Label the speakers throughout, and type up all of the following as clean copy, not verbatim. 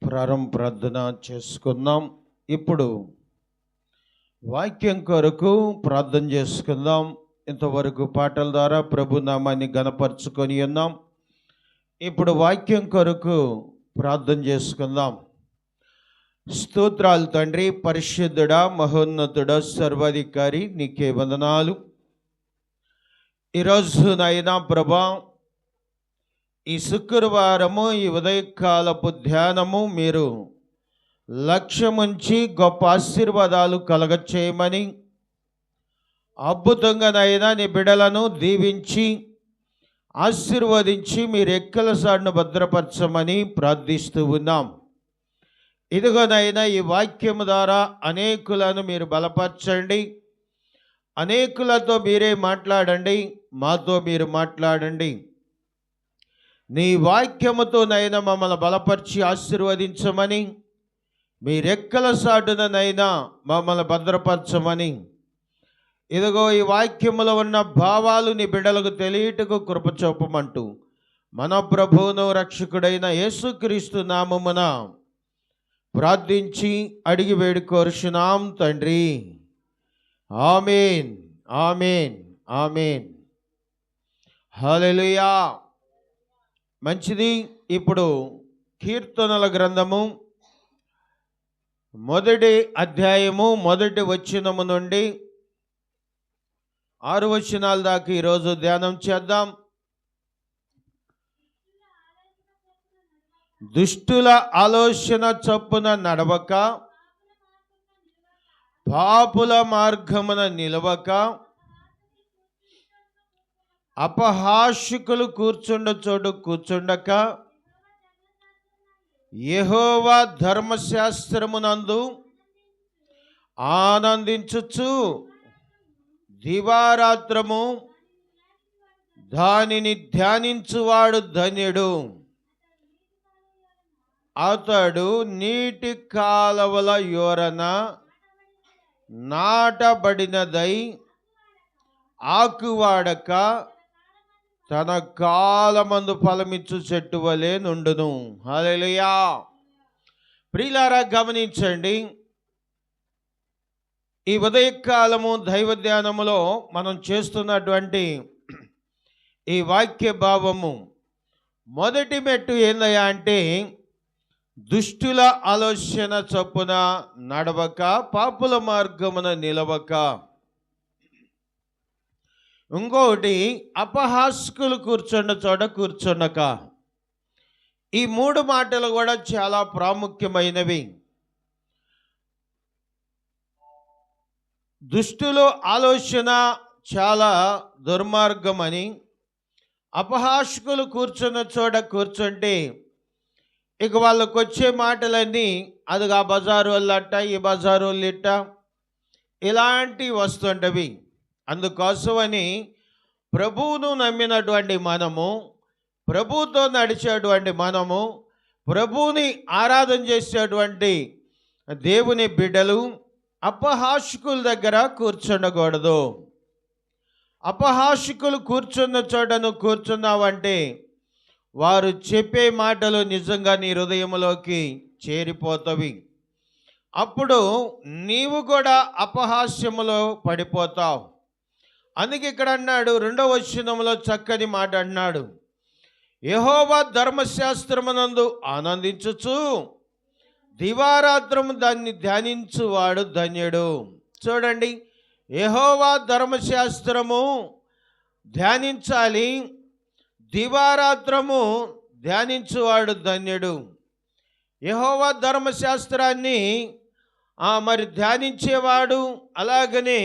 Speaker 1: ప్రార్థన చేసుకుందాం. ఇప్పుడు వాక్యం కొరకు ప్రార్థన చేసుకుందాం. ఇంతవరకు పాటల ద్వారా ప్రభు నామాన్ని ఘనపరుచుకొని ఉన్నాం. ఇప్పుడు వాక్యం కొరకు ప్రార్థన చేసుకుందాం. స్తోత్రాలు తండ్రి, పరిశుద్ధుడా, మహోన్నతుడా, సర్వాధికారి, నీకే వందనాలు. ఈరోజు నాయనా ప్రభా, ఈ శుక్రవారము, ఈ ఉదయకాలపు ధ్యానము మీరు లక్ష్యముంచి గొప్ప ఆశీర్వాదాలు కలగచేయమని, అద్భుతంగా నాయనా నీ బిడ్డలను దీవించి ఆశీర్వదించి మీరు రెక్కల చాటున భద్రపరచమని ప్రార్థిస్తూ ఉన్నాం. ఇదిగోనైనా ఈ వాక్యము ద్వారా అనేకులను మీరు బలపరచండి, అనేకులతో మీరే మాట్లాడండి, మాతో మీరు మాట్లాడండి. నీ వాక్యముతోనైనా మమ్మల్ని బలపరిచి ఆశీర్వదించమని, మీ రెక్కల చాటునైనా మమ్మల్ని భద్రపరచమని, ఇదిగో ఈ వాక్యములో ఉన్న భావాలు నీ బిడ్డలకు తెలియటకు కృప చూపమంటూ మన ప్రభువును రక్షకుడైన యేసుక్రీస్తు నామమున ప్రార్థించి అడిగి వేడుకోరుచున్నాం తండ్రి. ఆమేన్, ఆమేన్, ఆమేన్. హల్లెలూయా. మంచిది. ఇప్పుడు కీర్తనల గ్రంథము 1వ అధ్యాయము 1వ వచనము నుండి 6 వచనాల దాకా ఈరోజు ధ్యానం చేద్దాం. దుష్టుల ఆలోచన చొప్పున నడవక, పాపుల మార్గమున నిలవక, అపహాస్యకులు కూర్చుండ చోటు కూర్చుండక, యెహోవా ధర్మశాస్త్రమునందు ఆనందించుచు దివారాత్రము దానిని ధ్యానించువాడు ధన్యుడు. అతడు నీటి కాలవల యోరన నాటబడినదై ఆకువాడక తన కాలమందు ఫలమిచ్చు చెట్టు వలె నుండును. హల్లెలూయా. ప్రియులారా, గమనించండి. ఈ ఉదయకాలము దైవ ధ్యానములో మనం చేస్తున్నటువంటి ఈ వాక్య భావము మొదటి మెట్టు ఏందయ్యా అంటే, దుష్టుల ఆలోచన చొప్పున నడవక, పాపుల మార్గమున నిలవక. ఇంకొకటి, అపహాస్కులు కూర్చున్న చోట కూర్చున్నక. ఈ 3 మాటలు కూడా చాలా ప్రాముఖ్యమైనవి. దుష్టుల ఆలోచన చాలా దుర్మార్గమని, అపహాస్కులు కూర్చున్న చోట కూర్చుంటే ఇక వాళ్ళకు వచ్చే మాటలన్నీ అది ఆ బజారు వాళ్ళట, ఈ బజారు వాళ్ళిట్ట, ఇలాంటివి వస్తుంటవి. అందుకోసమని ప్రభువును నమ్మినటువంటి మనము, ప్రభువుతో నడిచేటువంటి మనము, ప్రభువుని ఆరాధన చేసేటువంటి దేవుని బిడ్డలు అపహాస్యకుల దగ్గర కూర్చుండకూడదు. అపహాస్యకులు కూర్చున్న చోటను కూర్చున్నావంటే వారు చెప్పే మాటలు నిజంగా నీ హృదయంలోకి చేరిపోతవి. అప్పుడు నీవు కూడా అపహాస్యములో పడిపోతావు. అందుకే ఇక్కడ అన్నాడు, 2వ వచనంలో చక్కని మాట అన్నాడు, యెహోవా ధర్మశాస్త్రమునందు ఆనందించుచు దివారాత్రము దాన్ని ధ్యానించువాడు ధన్యుడు. చూడండి, యెహోవా ధర్మశాస్త్రము ధ్యానించాలి, దివారాత్రము ధ్యానించువాడు ధన్యుడు. యెహోవా ధర్మశాస్త్రాన్ని మరి ధ్యానించేవాడు, అలాగనే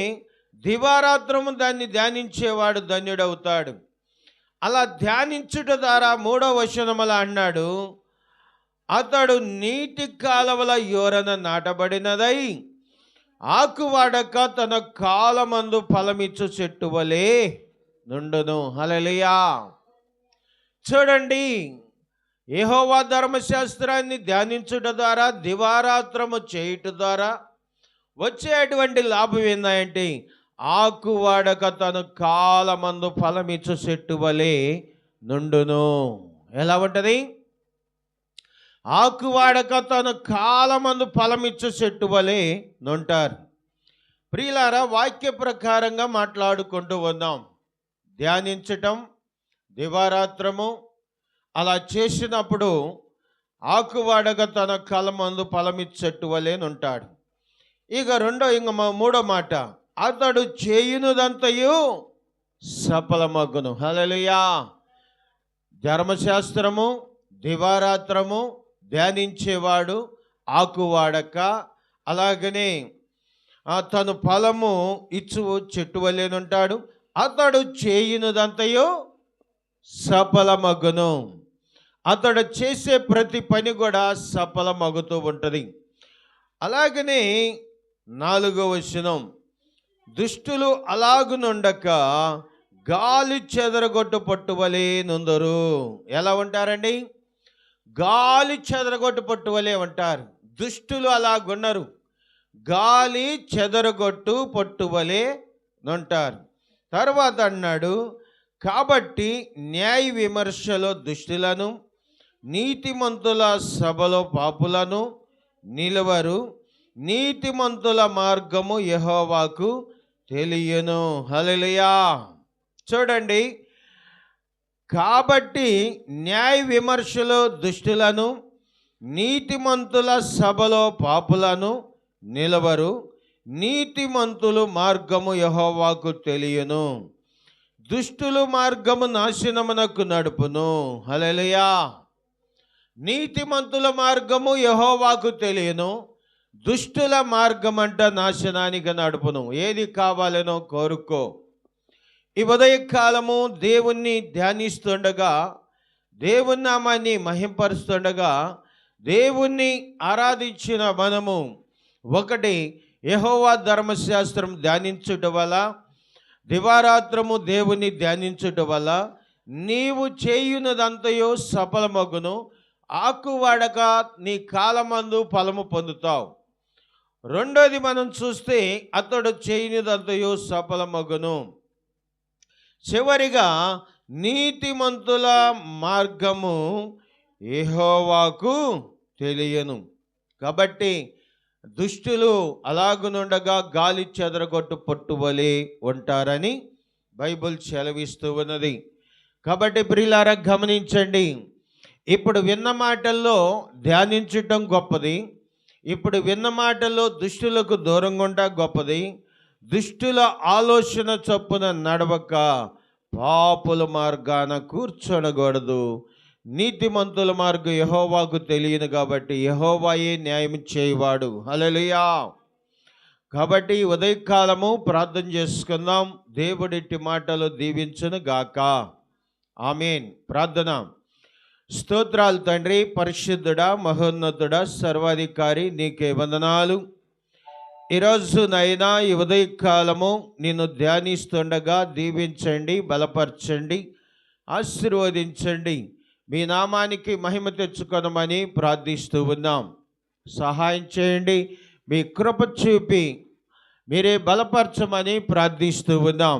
Speaker 1: దివారాత్రము దాన్ని ధ్యానించేవాడు ధన్యుడవుతాడు. అలా ధ్యానించుట ద్వారా 3వ వచనములో అన్నాడు, అతడు నీటి కాలవల యోరన నాటబడినదై ఆకువాడక తన కాలమందు ఫలమిచ్చు చెట్టు వలె నుండును. హల్లెలూయా. చూడండి, యెహోవా ధర్మశాస్త్రాన్ని ధ్యానించుట ద్వారా, దివారాత్రము చేయుట ద్వారా వచ్చేటువంటి లాభం ఏందంటే, ఆకువాడక తన కాలమందు ఫలమిచ్చు చెట్టు వలె నుండును. ఎలా ఉంటుంది? ఆకువాడక తన కాలమందు ఫలమిచ్చు చెట్టు వలె నుంటారు. ప్రియులారా, వాక్య ప్రకారంగా మాట్లాడుకుంటూ ఉన్నాం. ధ్యానించటం దివారాత్రము అలా చేసినప్పుడు ఆకువాడక తన కాలమందు ఫలమిచ్చు చెట్టు వలె నుంటాడు. మూడో మాట, అతడు చేయునుదంతయు సఫలమగును. హల్లెలూయా. ధర్మశాస్త్రము దివారాత్రము ధ్యానించేవాడు ఆకువాడక, అలాగనే తను ఫలము ఇచ్చు చెట్టు వలెనుంటాడు. అతడు చేయునుదంతయు సఫలమగును. అతడు చేసే ప్రతి పని కూడా సఫలమగుతూ ఉంటుంది. అలాగనే 4వ వచనం, దుష్టులు అలాగునుండక గాలి చెదరగొట్టు పట్టువలే నుందరు. ఎలా ఉంటారండి? గాలి చెదరగొట్టు పట్టువలే ఉంటారు. దుష్టులు అలాగున్నారు, గాలి చెదరగొట్టు పట్టువలే నుంటారు. తర్వాత అన్నాడు, కాబట్టి న్యాయ విమర్శలో దుష్టులను, నీతిమంతుల సభలో పాపులను నిలవరు. నీతిమంతుల మార్గము యెహోవాకు తెలియను. హల్లెలూయా. చూడండి, కాబట్టి న్యాయ విమర్శలో దుష్టులను, నీతిమంతుల సభలో పాపులను నిలవరు. నీతిమంతులు మార్గము యెహోవాకు తెలియను. దుష్టులు మార్గము నాశనమునకు నడుపును. హల్లెలూయా. నీతిమంతుల మార్గము యెహోవాకు తెలియను, దుష్టుల మార్గం అంట నాశనానికి నడుపును. ఏది కావాలనో కోరుకో. ఈ ఉదయకాలము దేవుణ్ణి ధ్యానిస్తుండగా, దేవుని నామాన్ని మహింపరుస్తుండగా, దేవుణ్ణి ఆరాధించిన మనము ఒకటి యెహోవా ధర్మశాస్త్రం ధ్యానించుట వల్ల, దివారాత్రము దేవుని ధ్యానించుట వల్ల నీవు చేయునదంతయో సఫలమగును. ఆకువాడక నీ కాలమందు ఫలము పొందుతావు. రెండోది మనం చూస్తే, అతడు చేయనిదంతయో సఫలమగును. చివరిగా నీతిమంతుల మార్గము యెహోవాకు తెలియను. కాబట్టి దుష్టులు అలాగునుండగా గాలి చెదరగొట్టు పట్టువలే ఉంటారని బైబిల్ సెలవిస్తూ ఉన్నది. కాబట్టి ప్రియులారా, గమనించండి. ఇప్పుడు విన్న మాటల్లో ధ్యానించటం గొప్పది. ఇప్పుడు విన్న మాటల్లో దుష్టులకు దూరంగా ఉంట గొప్పది. దుష్టుల ఆలోచన చొప్పున నడవక పాపుల మార్గాన కూర్చొనకూడదు. నీతిమంతుల మార్గం యెహోవాకు తెలియను కాబట్టి యెహోవాయే న్యాయం చేయవాడు. హల్లెలూయా. కాబట్టి ఉదయకాలము ప్రార్థన చేసుకుందాం. దేవుడిట్టి మాటలు దీవించును గాక. ఆమేన్. ప్రార్థన. స్తోత్రాలు తండ్రి, పరిశుద్ధుడా, మహోన్నతుడా, సర్వాధికారి, నీకే వందనాలు. ఈరోజు నైనా ఈ ఉదయకాలము నిన్ను ధ్యానిస్తుండగా దీవించండి, బలపరచండి, ఆశీర్వదించండి. మీ నామానికి మహిమ తెచ్చుకొనమని ప్రార్థిస్తూ ఉన్నాం. సహాయం చేయండి. మీ కృప చూపి మీరే బలపరచమని ప్రార్థిస్తూ ఉన్నాం.